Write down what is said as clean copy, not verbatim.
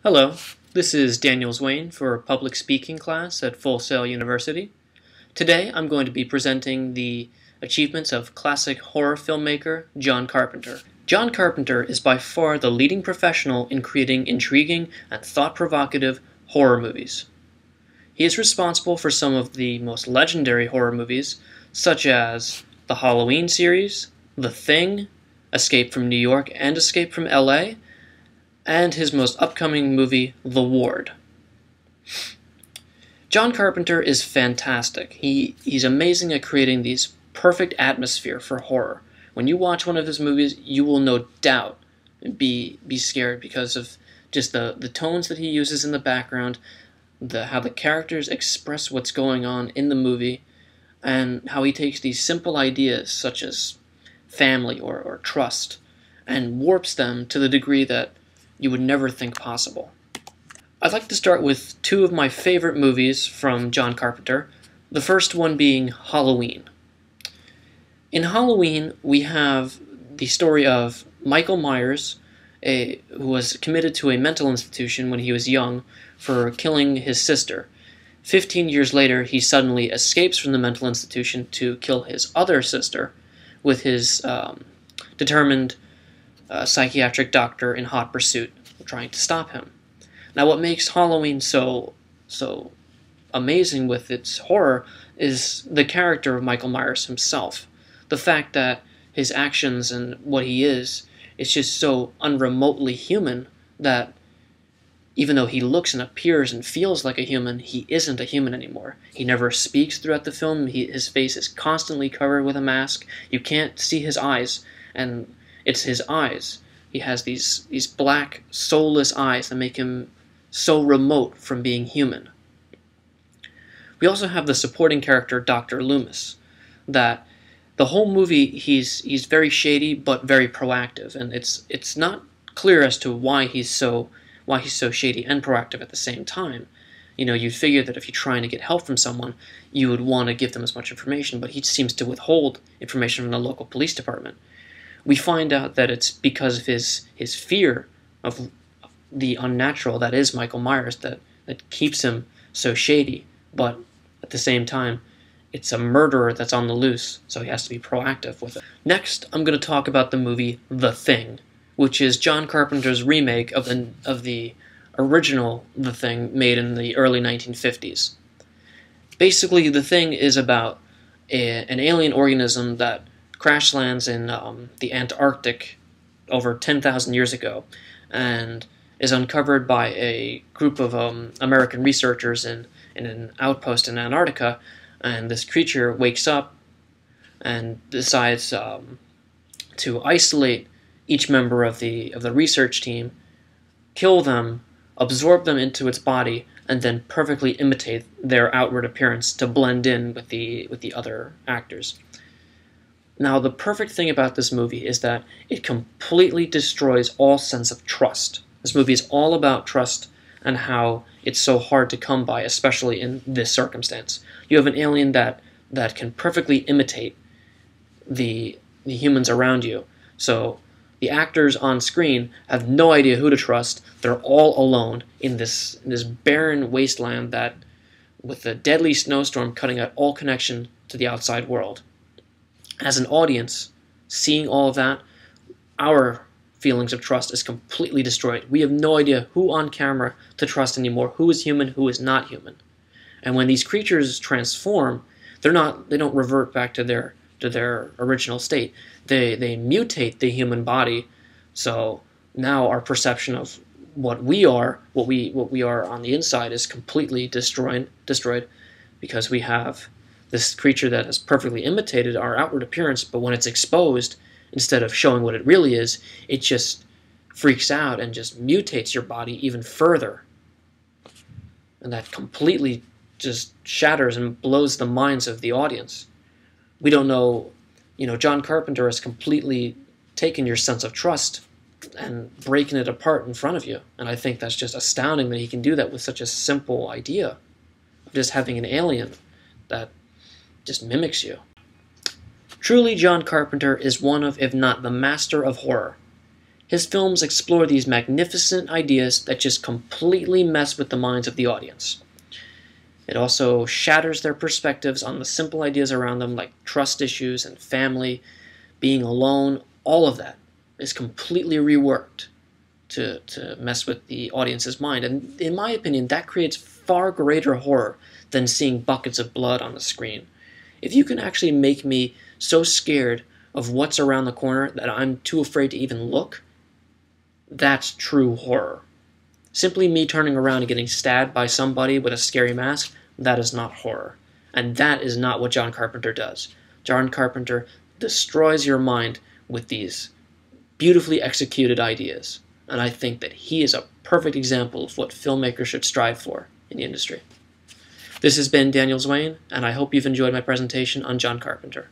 Hello, this is Daniel Zwain for a public speaking class at Full Sail University. Today I'm going to be presenting the achievements of classic horror filmmaker John Carpenter. John Carpenter is by far the leading professional in creating intriguing and thought-provocative horror movies. He is responsible for some of the most legendary horror movies, such as the Halloween series, The Thing, Escape from New York and Escape from LA, and his most upcoming movie, The Ward. John Carpenter is fantastic. He's amazing at creating these perfect atmosphere for horror. When you watch one of his movies, you will no doubt be scared because of just the tones that he uses in the background, how the characters express what's going on in the movie, and how he takes these simple ideas such as family or trust and warps them to the degree that you would never think possible. I'd like to start with two of my favorite movies from John Carpenter, the first one being Halloween. In Halloween, we have the story of Michael Myers, who was committed to a mental institution when he was young for killing his sister. 15 years later, he suddenly escapes from the mental institution to kill his other sister with his determined psychiatric doctor in hot pursuit, trying to stop him. Now, what makes Halloween so amazing with its horror is the character of Michael Myers himself. The fact that his actions and what he is just so unremotely human that even though he looks and appears and feels like a human, he isn't a human anymore. He never speaks throughout the film. His face is constantly covered with a mask. You can't see his eyes, and it's his eyes. He has these black, soulless eyes that make him so remote from being human. We also have the supporting character, Dr. Loomis, that the whole movie he's very shady but very proactive, and it's not clear as to why he's so shady and proactive at the same time. You know, you'd figure that if you're trying to get help from someone, you would want to give them as much information, but he seems to withhold information from the local police department. We find out that it's because of his fear of the unnatural that is Michael Myers that keeps him so shady, but at the same time, it's a murderer that's on the loose, so he has to be proactive with it. Next, I'm going to talk about the movie The Thing, which is John Carpenter's remake of the original The Thing made in the early 1950s. Basically, The Thing is about an alien organism that crash lands in the Antarctic over 10,000 years ago and is uncovered by a group of American researchers in an outpost in Antarctica, and this creature wakes up and decides to isolate each member of the research team, kill them, absorb them into its body, and then perfectly imitate their outward appearance to blend in with the other actors. Now, the perfect thing about this movie is that it completely destroys all sense of trust. This movie is all about trust and how it's so hard to come by, especially in this circumstance. You have an alien that can perfectly imitate the humans around you. So the actors on screen have no idea who to trust. They're all alone in this barren wasteland that, with a deadly snowstorm cutting out all connection to the outside world. As an audience, seeing all of that, our feelings of trust is completely destroyed. We have no idea who on camera to trust anymore, who is human, who is not human. And when these creatures transform, they don't revert back to their original state. They mutate the human body. So now our perception of what we are on the inside is completely destroyed because we have this creature that has perfectly imitated our outward appearance, but when it's exposed, instead of showing what it really is, it just freaks out and just mutates your body even further. And that completely just shatters and blows the minds of the audience. We don't know, John Carpenter has completely taken your sense of trust and breaking it apart in front of you. And I think that's just astounding that he can do that with such a simple idea of just having an alien that just mimics you. Truly, John Carpenter is one of, if not the master of horror. His films explore these magnificent ideas that just completely mess with the minds of the audience. It also shatters their perspectives on the simple ideas around them, like trust issues and family, being alone. All of that is completely reworked to mess with the audience's mind. And in my opinion, that creates far greater horror than seeing buckets of blood on the screen. If you can actually make me so scared of what's around the corner that I'm too afraid to even look, that's true horror. Simply me turning around and getting stabbed by somebody with a scary mask, that is not horror. And that is not what John Carpenter does. John Carpenter destroys your mind with these beautifully executed ideas. And I think that he is a perfect example of what filmmakers should strive for in the industry. This has been Daniel Zwain, and I hope you've enjoyed my presentation on John Carpenter.